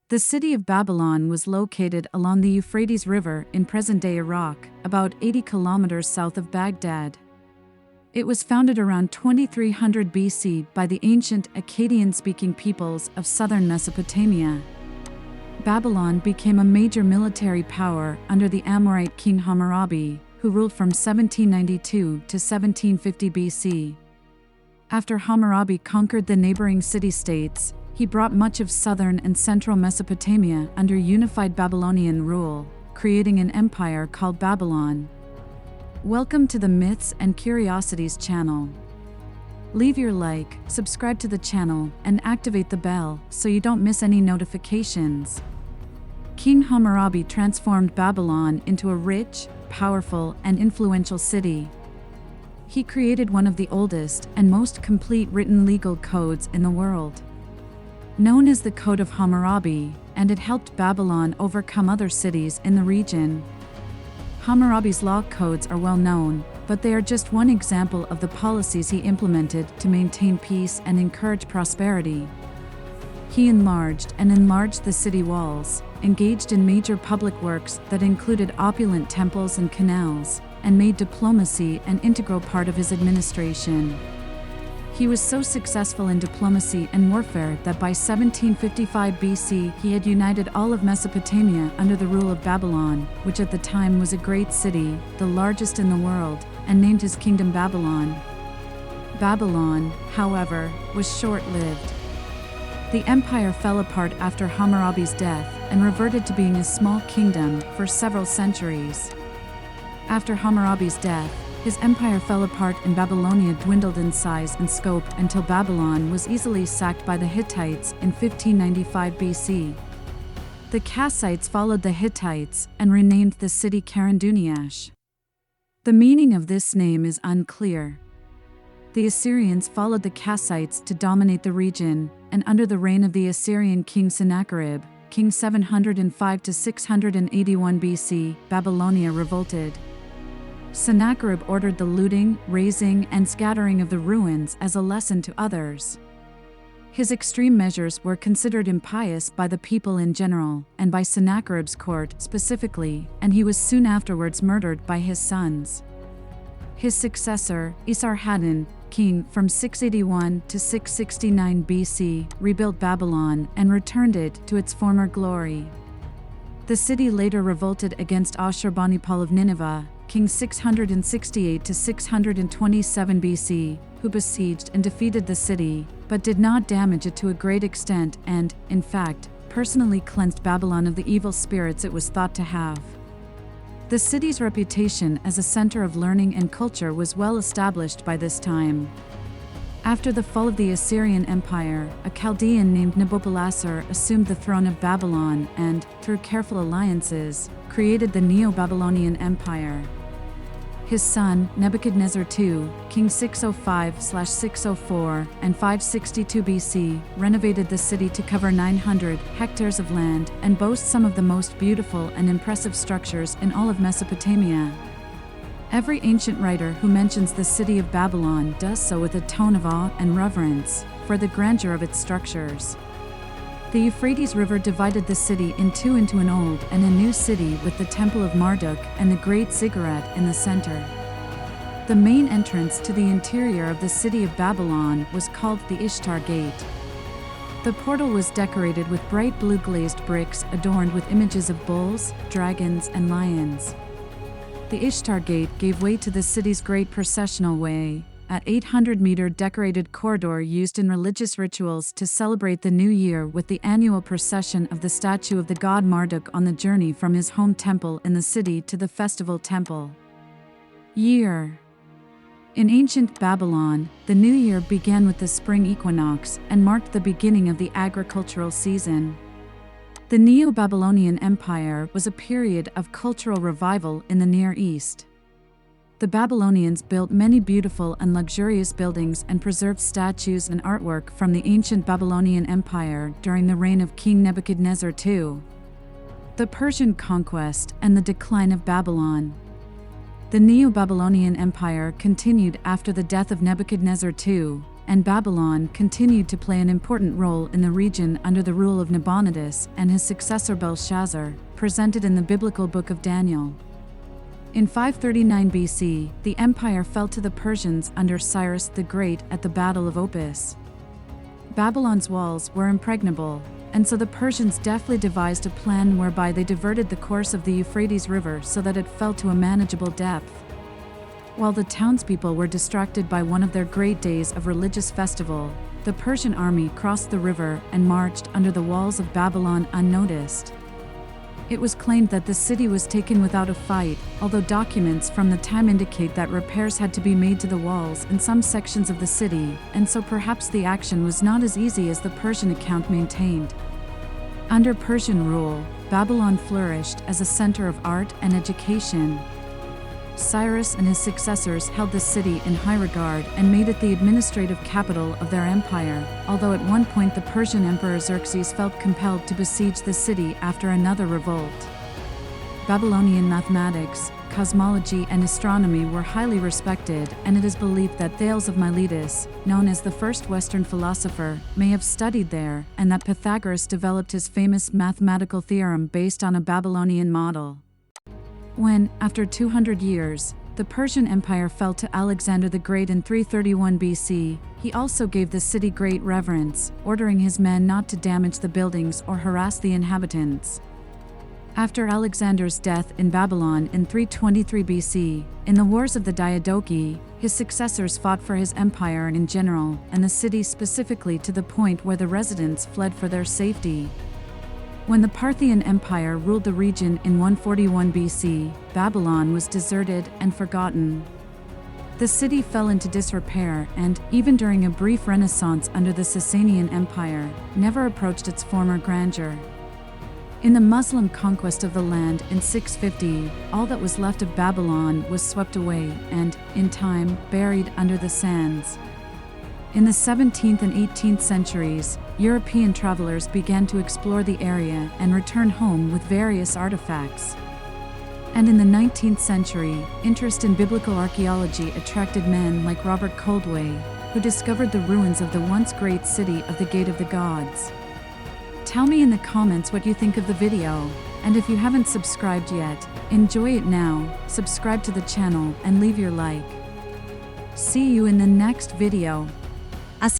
The city of Babylon was located along the Euphrates River in present-day Iraq, about 80 kilometers south of Baghdad. It was founded around 2300 BC by the ancient Akkadian-speaking peoples of southern Mesopotamia. Babylon became a major military power under the Amorite king Hammurabi, who ruled from 1792 to 1750 BC. After Hammurabi conquered the neighboring city-states, he brought much of southern and central Mesopotamia under unified Babylonian rule, creating an empire called Babylon. Welcome to the Myths and Curiosities channel. Leave your like, subscribe to the channel, and activate the bell so you don't miss any notifications. King Hammurabi transformed Babylon into a rich, powerful, and influential city. He created one of the oldest and most complete written legal codes in the world, known as the Code of Hammurabi, and it helped Babylon overcome other cities in the region. Hammurabi's law codes are well known, but they are just one example of the policies he implemented to maintain peace and encourage prosperity. He enlarged the city walls, engaged in major public works that included opulent temples and canals, and made diplomacy an integral part of his administration. He was so successful in diplomacy and warfare that by 1755 BC he had united all of Mesopotamia under the rule of Babylon, which at the time was a great city, the largest in the world, and named his kingdom Babylon. Babylon, however, was short-lived. The empire fell apart after Hammurabi's death and reverted to being a small kingdom for several centuries. After Hammurabi's death, his empire fell apart and Babylonia dwindled in size and scope until Babylon was easily sacked by the Hittites in 1595 BC. The Kassites followed the Hittites and renamed the city Karanduniash. The meaning of this name is unclear. The Assyrians followed the Kassites to dominate the region, and under the reign of the Assyrian king Sennacherib, king 705 to 681 BC, Babylonia revolted. Sennacherib ordered the looting, razing, and scattering of the ruins as a lesson to others. His extreme measures were considered impious by the people in general, and by Sennacherib's court specifically, and he was soon afterwards murdered by his sons. His successor, Esarhaddon, king from 681 to 669 BC, rebuilt Babylon and returned it to its former glory. The city later revolted against Ashurbanipal of Nineveh, king 668 to 627 BC, who besieged and defeated the city, but did not damage it to a great extent and, in fact, personally cleansed Babylon of the evil spirits it was thought to have. The city's reputation as a center of learning and culture was well established by this time. After the fall of the Assyrian Empire, a Chaldean named Nabopolassar assumed the throne of Babylon and, through careful alliances, created the Neo-Babylonian Empire. His son, Nebuchadnezzar II, king 605/604 and 562 BC, renovated the city to cover 900 hectares of land and boast some of the most beautiful and impressive structures in all of Mesopotamia. Every ancient writer who mentions the city of Babylon does so with a tone of awe and reverence for the grandeur of its structures. The Euphrates River divided the city into an old and a new city with the Temple of Marduk and the Great Ziggurat in the center. The main entrance to the interior of the city of Babylon was called the Ishtar Gate. The portal was decorated with bright blue glazed bricks adorned with images of bulls, dragons, and lions. The Ishtar Gate gave way to the city's great processional way, an 800-meter decorated corridor used in religious rituals to celebrate the new year with the annual procession of the statue of the god Marduk on the journey from his home temple in the city to the festival temple. Year. In ancient Babylon, the new year began with the spring equinox and marked the beginning of the agricultural season. The Neo-Babylonian Empire was a period of cultural revival in the Near East. The Babylonians built many beautiful and luxurious buildings and preserved statues and artwork from the ancient Babylonian Empire during the reign of King Nebuchadnezzar II. The Persian Conquest and the decline of Babylon. The Neo-Babylonian Empire continued after the death of Nebuchadnezzar II, and Babylon continued to play an important role in the region under the rule of Nabonidus and his successor Belshazzar, presented in the biblical book of Daniel. In 539 BC, the empire fell to the Persians under Cyrus the Great at the Battle of Opis. Babylon's walls were impregnable, and so the Persians deftly devised a plan whereby they diverted the course of the Euphrates River so that it fell to a manageable depth. While the townspeople were distracted by one of their great days of religious festival, the Persian army crossed the river and marched under the walls of Babylon unnoticed. It was claimed that the city was taken without a fight, although documents from the time indicate that repairs had to be made to the walls in some sections of the city, and so perhaps the action was not as easy as the Persian account maintained. Under Persian rule, Babylon flourished as a center of art and education. Cyrus and his successors held the city in high regard and made it the administrative capital of their empire, although at one point the Persian Emperor Xerxes felt compelled to besiege the city after another revolt. Babylonian mathematics, cosmology and astronomy were highly respected, and it is believed that Thales of Miletus, known as the first Western philosopher, may have studied there, and that Pythagoras developed his famous mathematical theorem based on a Babylonian model. When, after 200 years, the Persian Empire fell to Alexander the Great in 331 BC, he also gave the city great reverence, ordering his men not to damage the buildings or harass the inhabitants. After Alexander's death in Babylon in 323 BC, in the Wars of the Diadochi, his successors fought for his empire in general, and the city specifically, to the point where the residents fled for their safety. When the Parthian Empire ruled the region in 141 BC, Babylon was deserted and forgotten. The city fell into disrepair and, even during a brief renaissance under the Sasanian Empire, never approached its former grandeur. In the Muslim conquest of the land in 650, all that was left of Babylon was swept away and, in time, buried under the sands. In the 17th and 18th centuries, European travelers began to explore the area and return home with various artifacts. And in the 19th century, interest in biblical archaeology attracted men like Robert Coldway, who discovered the ruins of the once great city of the Gate of the Gods. Tell me in the comments what you think of the video, and if you haven't subscribed yet, enjoy it now, subscribe to the channel and leave your like. See you in the next video.